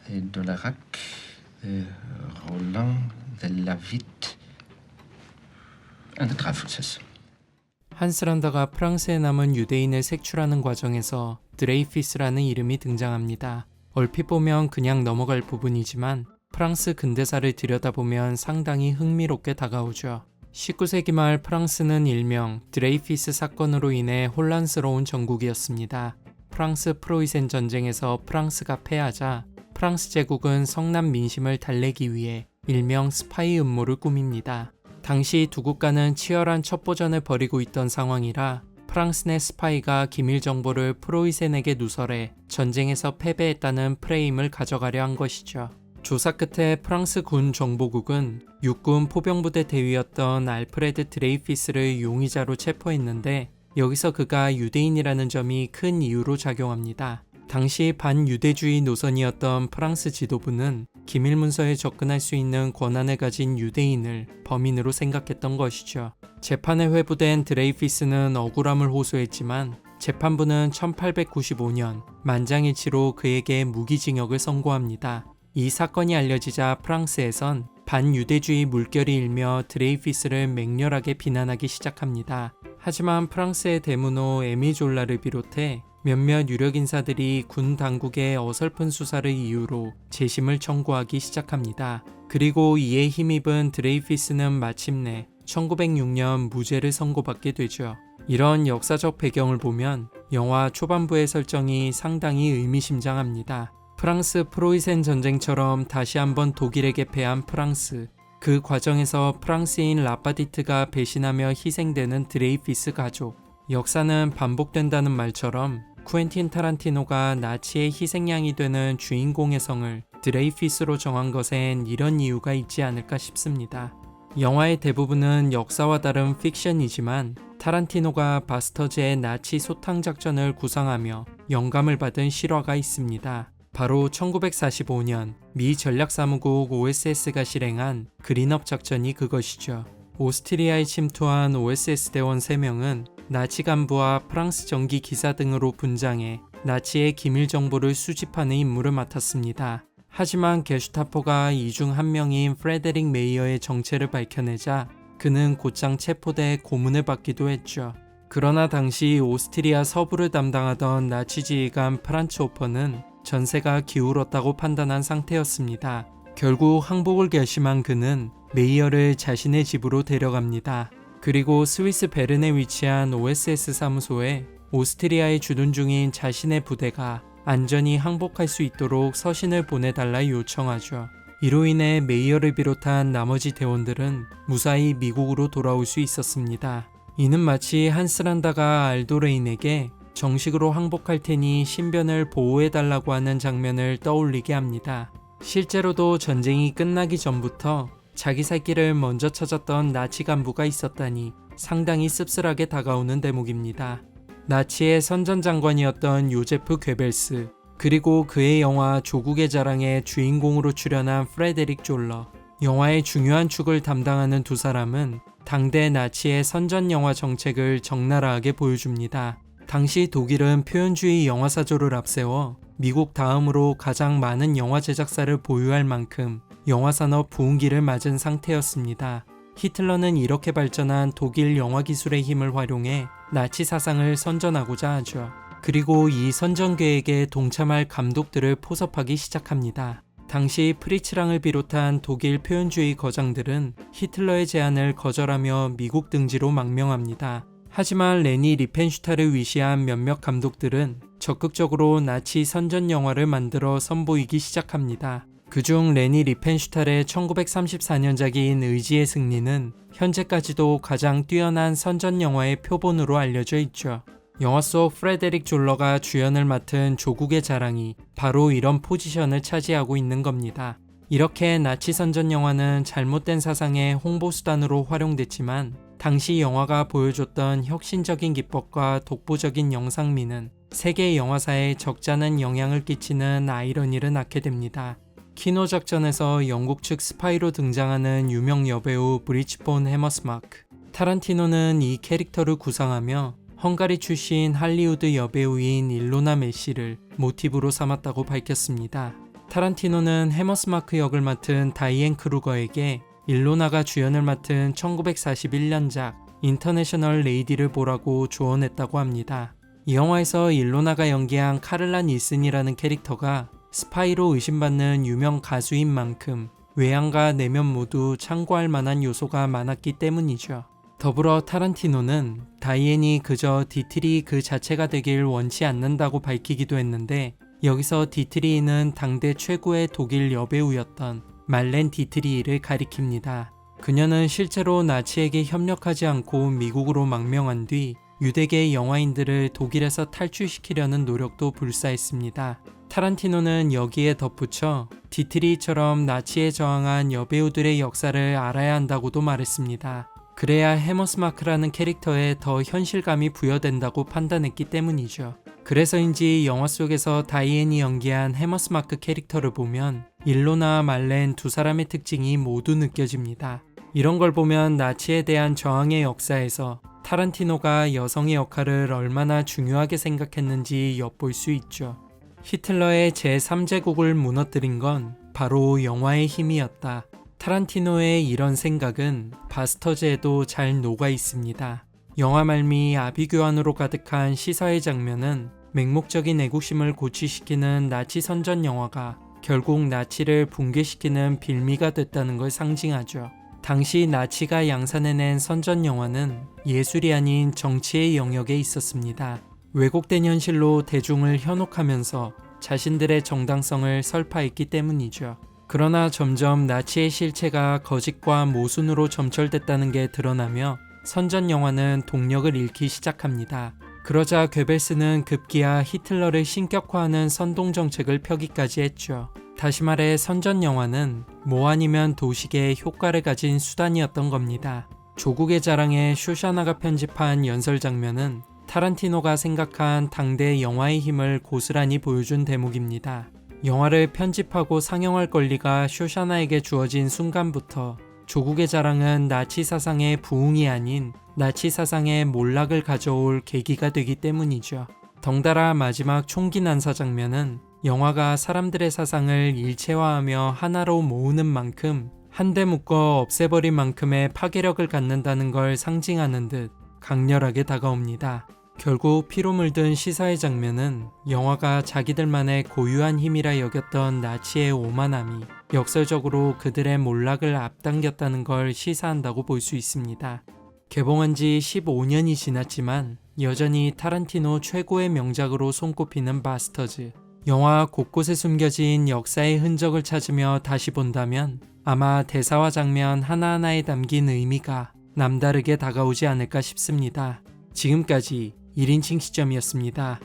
Dolarac, Roland de Lavitte and the Dreyfuses. 한스 란다가 프랑스에 남은 유대인을 색출하는 과정에서 드레이피스라는 이름이 등장합니다. 얼핏 보면 그냥 넘어갈 부분이지만 프랑스 근대사를 들여다보면 상당히 흥미롭게 다가오죠. 19세기 말 프랑스는 일명 드레이피스 사건으로 인해 혼란스러운 전국이었습니다. 프랑스 프로이센 전쟁에서 프랑스가 패하자 프랑스 제국은 성남 민심을 달래기 위해 일명 스파이 음모를 꾸밉니다. 당시 두 국가는 치열한 첩보전을 벌이고 있던 상황이라 프랑스 내 스파이가 기밀 정보를 프로이센에게 누설해 전쟁에서 패배했다는 프레임을 가져가려 한 것이죠. 조사 끝에 프랑스 군 정보국은 육군 포병부대 대위였던 알프레드 드레이피스를 용의자로 체포했는데 여기서 그가 유대인이라는 점이 큰 이유로 작용합니다. 당시 반유대주의 노선이었던 프랑스 지도부는 기밀문서에 접근할 수 있는 권한을 가진 유대인을 범인으로 생각했던 것이죠. 재판에 회부된 드레이피스는 억울함을 호소했지만 재판부는 1895년 만장일치로 그에게 무기징역을 선고합니다. 이 사건이 알려지자 프랑스에선 반유대주의 물결이 일며 드레이피스를 맹렬하게 비난하기 시작합니다. 하지만 프랑스의 대문호 에미 졸라를 비롯해 몇몇 유력 인사들이 군 당국의 어설픈 수사를 이유로 재심을 청구하기 시작합니다. 그리고 이에 힘입은 드레이피스는 마침내 1906년 무죄를 선고받게 되죠. 이런 역사적 배경을 보면 영화 초반부의 설정이 상당히 의미심장합니다. 프랑스 프로이센 전쟁처럼 다시 한번 독일에게 패한 프랑스, 그 과정에서 프랑스인 라파디트가 배신하며 희생되는 드레이피스 가족. 역사는 반복된다는 말처럼 쿠엔틴 타란티노가 나치의 희생양이 되는 주인공의 성을 드레이피스로 정한 것엔 이런 이유가 있지 않을까 싶습니다. 영화의 대부분은 역사와 다른 픽션이지만 타란티노가 바스터즈의 나치 소탕 작전을 구상하며 영감을 받은 실화가 있습니다. 바로 1945년 미 전략사무국 OSS가 실행한 그린업 작전이 그것이죠. 오스트리아에 침투한 OSS 대원 3명은 나치 간부와 프랑스 정기 기사 등으로 분장해 나치의 기밀 정보를 수집하는 임무를 맡았습니다. 하지만 게슈타포가 이 중 한 명인 프레데릭 메이어의 정체를 밝혀내자 그는 곧장 체포돼 고문을 받기도 했죠. 그러나 당시 오스트리아 서부를 담당하던 나치 지휘관 프란츠 호퍼는 전세가 기울었다고 판단한 상태였습니다. 결국 항복을 결심한 그는 메이어를 자신의 집으로 데려갑니다. 그리고 스위스 베른에 위치한 OSS 사무소에 오스트리아에 주둔 중인 자신의 부대가 안전히 항복할 수 있도록 서신을 보내달라 요청하죠. 이로 인해 메이어를 비롯한 나머지 대원들은 무사히 미국으로 돌아올 수 있었습니다. 이는 마치 한스 란다가 알도레인에게 정식으로 항복할 테니 신변을 보호해달라고 하는 장면을 떠올리게 합니다. 실제로도 전쟁이 끝나기 전부터 자기 살 길을 먼저 찾았던 나치 간부가 있었다니 상당히 씁쓸하게 다가오는 대목입니다. 나치의 선전장관이었던 요제프 괴벨스, 그리고 그의 영화 조국의 자랑의 주인공으로 출연한 프레데릭 졸러, 영화의 중요한 축을 담당하는 두 사람은 당대 나치의 선전영화 정책을 적나라하게 보여줍니다. 당시 독일은 표현주의 영화사조를 앞세워 미국 다음으로 가장 많은 영화 제작사를 보유할 만큼 영화산업 부흥기를 맞은 상태였습니다. 히틀러는 이렇게 발전한 독일 영화 기술의 힘을 활용해 나치 사상을 선전하고자 하죠. 그리고 이 선전 계획에 동참할 감독들을 포섭하기 시작합니다. 당시 프리츠랑을 비롯한 독일 표현주의 거장들은 히틀러의 제안을 거절하며 미국 등지로 망명합니다. 하지만 레니 리펜슈타를 위시한 몇몇 감독들은 적극적으로 나치 선전 영화를 만들어 선보이기 시작합니다. 그중 레니 리펜슈탈의 1934년작인 의지의 승리는 현재까지도 가장 뛰어난 선전 영화의 표본으로 알려져 있죠. 영화 속 프레데릭 졸러가 주연을 맡은 조국의 자랑이 바로 이런 포지션을 차지하고 있는 겁니다. 이렇게 나치 선전 영화는 잘못된 사상의 홍보수단으로 활용됐지만 당시 영화가 보여줬던 혁신적인 기법과 독보적인 영상미는 세계 영화사에 적잖은 영향을 끼치는 아이러니를 낳게 됩니다. 키노 작전에서 영국 측 스파이로 등장하는 유명 여배우 브리치 폰 해머스마크, 타란티노는 이 캐릭터를 구상하며 헝가리 출신 할리우드 여배우인 일로나 메시를 모티브로 삼았다고 밝혔습니다. 타란티노는 해머스마크 역을 맡은 다이앤 크루거에게 일로나가 주연을 맡은 1941년작 인터내셔널 레이디를 보라고 조언했다고 합니다. 이 영화에서 일로나가 연기한 카를라 닐슨이라는 캐릭터가 스파이로 의심받는 유명 가수인 만큼 외양과 내면 모두 참고할 만한 요소가 많았기 때문이죠. 더불어 타란티노는 다이앤이 그저 디트리 그 자체가 되길 원치 않는다고 밝히기도 했는데, 여기서 디트리히는 당대 최고의 독일 여배우였던 말렌 디트리히를 가리킵니다. 그녀는 실제로 나치에게 협력하지 않고 미국으로 망명한 뒤 유대계 영화인들을 독일에서 탈출시키려는 노력도 불사했습니다. 타란티노는 여기에 덧붙여 디트리히처럼 나치에 저항한 여배우들의 역사를 알아야 한다고도 말했습니다. 그래야 해머스마크라는 캐릭터에 더 현실감이 부여된다고 판단했기 때문이죠. 그래서인지 영화 속에서 다이앤이 연기한 해머스마크 캐릭터를 보면 일로나와 말렌 두 사람의 특징이 모두 느껴집니다. 이런 걸 보면 나치에 대한 저항의 역사에서 타란티노가 여성의 역할을 얼마나 중요하게 생각했는지 엿볼 수 있죠. 히틀러의 제3제국을 무너뜨린 건 바로 영화의 힘이었다. 타란티노의 이런 생각은 바스터즈에도 잘 녹아 있습니다. 영화 말미 아비규환으로 가득한 시사회 장면은 맹목적인 애국심을 고취시키는 나치 선전 영화가 결국 나치를 붕괴시키는 빌미가 됐다는 걸 상징하죠. 당시 나치가 양산해낸 선전 영화는 예술이 아닌 정치의 영역에 있었습니다. 왜곡된 현실로 대중을 현혹하면서 자신들의 정당성을 설파했기 때문이죠. 그러나 점점 나치의 실체가 거짓과 모순으로 점철됐다는 게 드러나며 선전 영화는 동력을 잃기 시작합니다. 그러자 괴벨스는 급기야 히틀러를 신격화하는 선동 정책을 펴기까지 했죠. 다시 말해 선전 영화는 뭐 아니면 도식의 효과를 가진 수단이었던 겁니다. 조국의 자랑에 쇼샤나가 편집한 연설 장면은 타란티노가 생각한 당대 영화의 힘을 고스란히 보여준 대목입니다. 영화를 편집하고 상영할 권리가 쇼샤나에게 주어진 순간부터 조국의 자랑은 나치 사상의 부흥이 아닌 나치 사상의 몰락을 가져올 계기가 되기 때문이죠. 덩달아 마지막 총기 난사 장면은 영화가 사람들의 사상을 일체화하며 하나로 모으는 만큼 한데 묶어 없애버린 만큼의 파괴력을 갖는다는 걸 상징하는 듯 강렬하게 다가옵니다. 결국 피로 물든 시사의 장면은 영화가 자기들만의 고유한 힘이라 여겼던 나치의 오만함이 역설적으로 그들의 몰락을 앞당겼다는 걸 시사한다고 볼 수 있습니다. 개봉한 지 15년이 지났지만 여전히 타란티노 최고의 명작으로 손꼽히는 바스터즈. 영화 곳곳에 숨겨진 역사의 흔적을 찾으며 다시 본다면 아마 대사와 장면 하나하나에 담긴 의미가 남다르게 다가오지 않을까 싶습니다. 지금까지 1인칭 시점이었습니다.